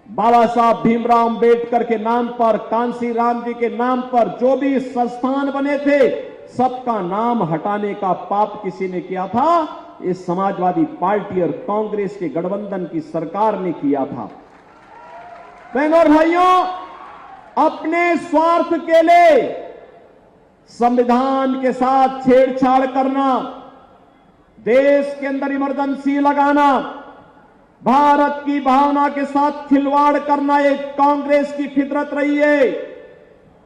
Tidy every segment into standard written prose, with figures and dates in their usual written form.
बाबा साहब भीमराव अंबेडकर के नाम पर, कांसी राम जी के नाम पर जो भी संस्थान बने थे, सबका नाम हटाने का पाप किसी ने किया था? इस समाजवादी पार्टी और कांग्रेस के गठबंधन की सरकार ने किया था। बहनों और भाइयों, अपने स्वार्थ के लिए संविधान के साथ छेड़छाड़ करना, देश के अंदर इमरजेंसी लगाना, भारत की भावना के साथ खिलवाड़ करना एक कांग्रेस की फितरत रही है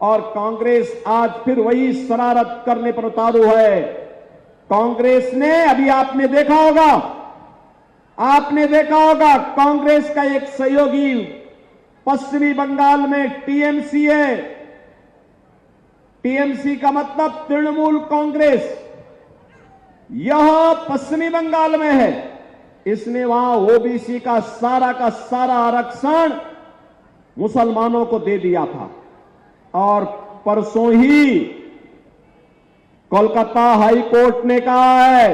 और कांग्रेस आज फिर वही शरारत करने पर उतारू है। कांग्रेस ने, अभी आपने देखा होगा कांग्रेस का एक सहयोगी पश्चिमी बंगाल में टीएमसी है। टीएमसी का मतलब तृणमूल कांग्रेस, यह पश्चिमी बंगाल में है। इसने वहां ओबीसी का सारा आरक्षण मुसलमानों को दे दिया था और परसों ही कोलकाता हाई कोर्ट ने कहा है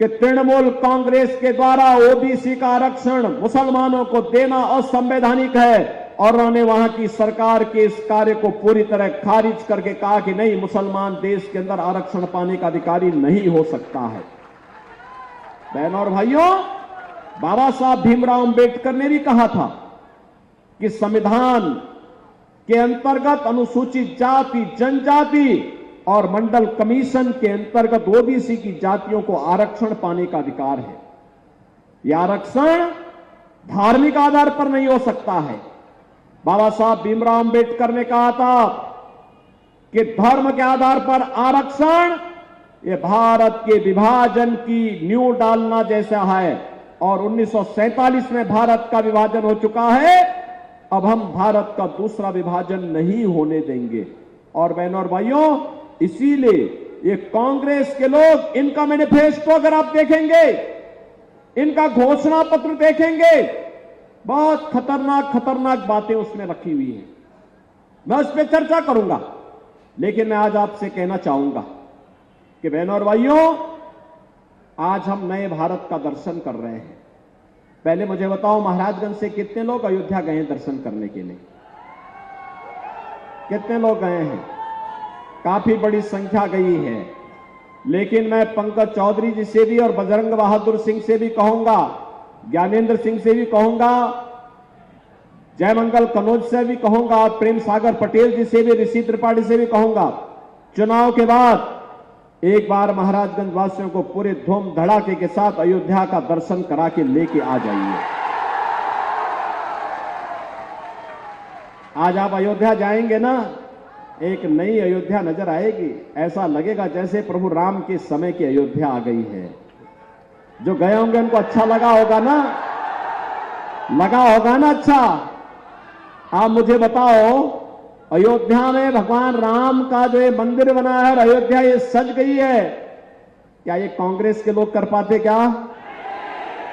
कि तृणमूल कांग्रेस के द्वारा ओबीसी का आरक्षण मुसलमानों को देना असंवैधानिक है और उन्होंने वहां की सरकार के इस कार्य को पूरी तरह खारिज करके कहा कि नहीं, मुसलमान देश के अंदर आरक्षण पाने का अधिकारी नहीं हो सकता है। बहनों और भाइयों, बाबा साहब भीमराव अंबेडकर ने भी कहा था कि संविधान के अंतर्गत अनुसूचित जाति, जनजाति और मंडल कमीशन के अंतर्गत ओबीसी की जातियों को आरक्षण पाने का अधिकार है। यह आरक्षण धार्मिक आधार पर नहीं हो सकता है। बाबा साहब भीमराव अंबेडकर ने कहा था कि धर्म के आधार पर आरक्षण ये भारत के विभाजन की नींव डालना जैसा है और 1947 में भारत का विभाजन हो चुका है। अब हम भारत का दूसरा विभाजन नहीं होने देंगे। और बहनों और भाइयों, इसीलिए ये कांग्रेस के लोग, इनका मैनिफेस्टो अगर आप देखेंगे, इनका घोषणा पत्र देखेंगे, बहुत खतरनाक बातें उसमें रखी हुई हैं। मैं उस पर चर्चा करूंगा, लेकिन मैं आज आपसे कहना चाहूंगा कि बहनों और भाइयों, आज हम नए भारत का दर्शन कर रहे हैं। पहले मुझे बताओ, महाराजगंज से कितने लोग अयोध्या गए हैं दर्शन करने के लिए? कितने लोग गए हैं? काफी बड़ी संख्या गई है। लेकिन मैं पंकज चौधरी जी से भी और बजरंग बहादुर सिंह से भी कहूंगा, ज्ञानेंद्र सिंह से भी कहूंगा, जयमंगल कनौज से भी कहूंगा, प्रेम सागर पटेल जी से भी, ऋषि त्रिपाठी से भी कहूंगा, चुनाव के बाद एक बार महाराजगंज वासियों को पूरे धूम धड़ाके के साथ अयोध्या का दर्शन करा के लेके आ जाइए। आज आप अयोध्या जाएंगे ना, एक नई अयोध्या नजर आएगी। ऐसा लगेगा जैसे प्रभु राम के समय की अयोध्या आ गई है। जो गए होंगे उनको अच्छा लगा होगा ना? अच्छा। आप मुझे बताओ, अयोध्या में भगवान राम का जो ये मंदिर बना है, अयोध्या ये सज गई है, क्या ये कांग्रेस के लोग कर पाते? क्या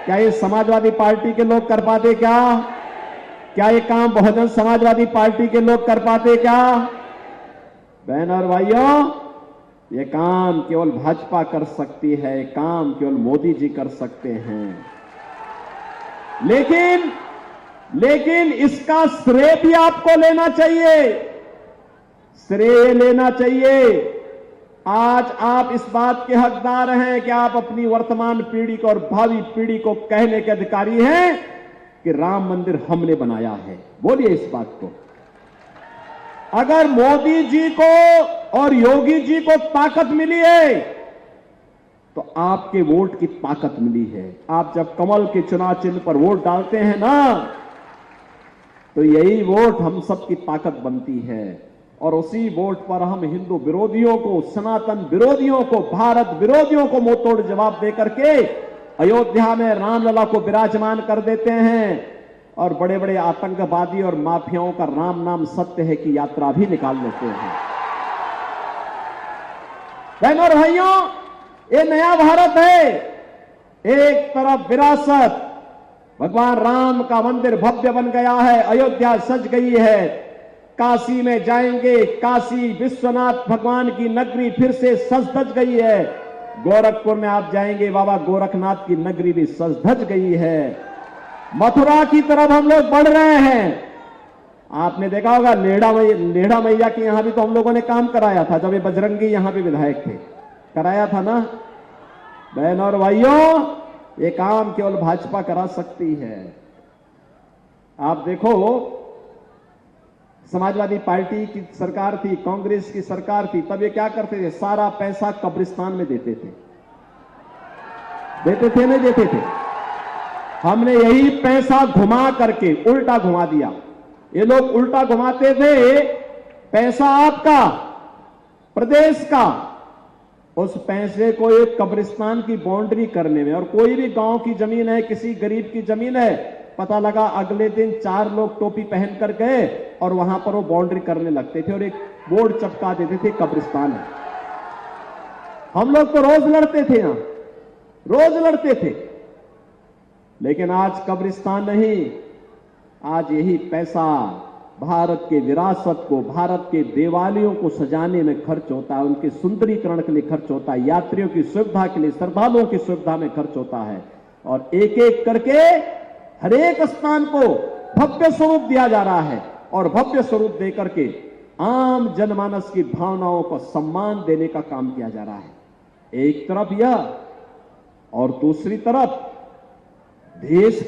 ये समाजवादी पार्टी के लोग कर पाते? क्या ये काम बहुजन समाजवादी पार्टी के लोग कर पाते? बहन और भाइयों, ये काम केवल भाजपा कर सकती है, काम केवल मोदी जी कर सकते हैं। लेकिन इसका श्रेय भी आपको लेना चाहिए। आज आप इस बात के हकदार हैं कि आप अपनी वर्तमान पीढ़ी को और भावी पीढ़ी को कहने के अधिकारी हैं कि राम मंदिर हमने बनाया है। बोलिए इस बात को। अगर मोदी जी को और योगी जी को ताकत मिली है तो आपके वोट की ताकत मिली है। आप जब कमल के चुनाव चिन्ह पर वोट डालते हैं ना, तो यही वोट हम सब की ताकत बनती है और उसी वोट पर हम हिंदू विरोधियों को, सनातन विरोधियों को, भारत विरोधियों को मुंहतोड़ जवाब देकर के अयोध्या में रामलला को विराजमान कर देते हैं और बड़े बड़े आतंकवादी और माफियाओं का राम नाम सत्य है की यात्रा भी निकाल लेते हैं। बहनों और भाइयों, ये नया भारत है। एक तरफ विरासत, भगवान राम का मंदिर भव्य बन गया है, अयोध्या सज गई है। काशी में जाएंगे, काशी विश्वनाथ भगवान की नगरी फिर से सज धज गई है। गोरखपुर में आप जाएंगे, बाबा गोरखनाथ की नगरी भी सज धज गई है। मथुरा की तरफ हम लोग बढ़ रहे हैं। आपने देखा होगा लेढ़ा मैया के यहां भी तो हम लोगों ने काम कराया था, जब ये बजरंगी यहां पे विधायक थे, कराया था ना। बहन और भाइयों, ये काम केवल भाजपा करा सकती है। आप देखो, समाजवादी पार्टी की सरकार थी, कांग्रेस की सरकार थी, तब ये क्या करते थे? सारा पैसा कब्रिस्तान में देते थे। नहीं देते थे? हमने यही पैसा घुमा करके उल्टा घुमा दिया। ये लोग उल्टा घुमाते थे, पैसा आपका, प्रदेश का, उस पैसे को एक कब्रिस्तान की बाउंड्री करने में। और कोई भी गांव की जमीन है, किसी गरीब की जमीन है, पता लगा अगले दिन 4 लोग टोपी पहन कर गए और वहां पर वो बाउंड्री करने लगते थे और एक बोर्ड चिपका देते थे, कब्रिस्तान है। हम लोग तो रोज लड़ते थे, यहां रोज लड़ते थे। लेकिन आज कब्रिस्तान नहीं, आज यही पैसा भारत के विरासत को, भारत के देवालयों को सजाने में खर्च होता है, उनके सुंदरीकरण के लिए खर्च होता है, यात्रियों की सुविधा के लिए, श्रद्धालुओं की सुविधा में खर्च होता है। और एक एक करके हर एक स्थान को भव्य स्वरूप दिया जा रहा है और भव्य स्वरूप देकर के आम जनमानस की भावनाओं को सम्मान देने का काम किया जा रहा है। एक तरफ यह और दूसरी तरफ देश